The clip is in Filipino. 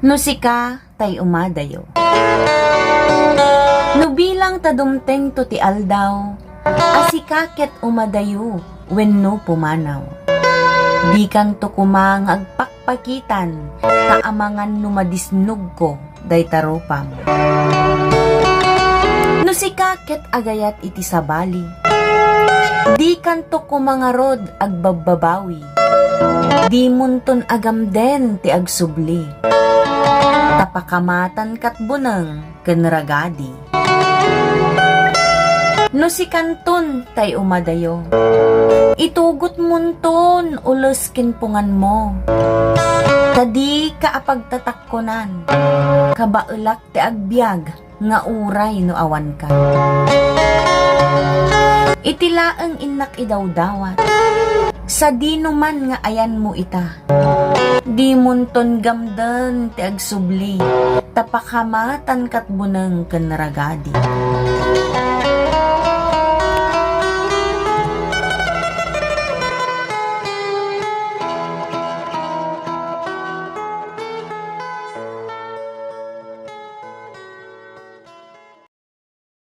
No sika tay umadayo. No bilang tadumteng to ti aldaw, asika ket umadayo wenno pumanaw. Di kan to kumang agpakpakitan, kaamangan numadisnog ko day taropam. No sika ket agayat iti sabali, di kan to kumangarod agbababawi, di munton agamden ti agsubli, tapakamatan kat buneng kenragadi. No si kanton tay umadayo, itugot munton ulos kinpungan mo, kadi kaapagtatakkonan, kabaelak ti agbyag nga uray no awan ka. Itilaeng inak idawdawat, sa di numan nga ayan mo ita, di munton gamdan ti agsubli, tapakamatan kat buneng kenragadi.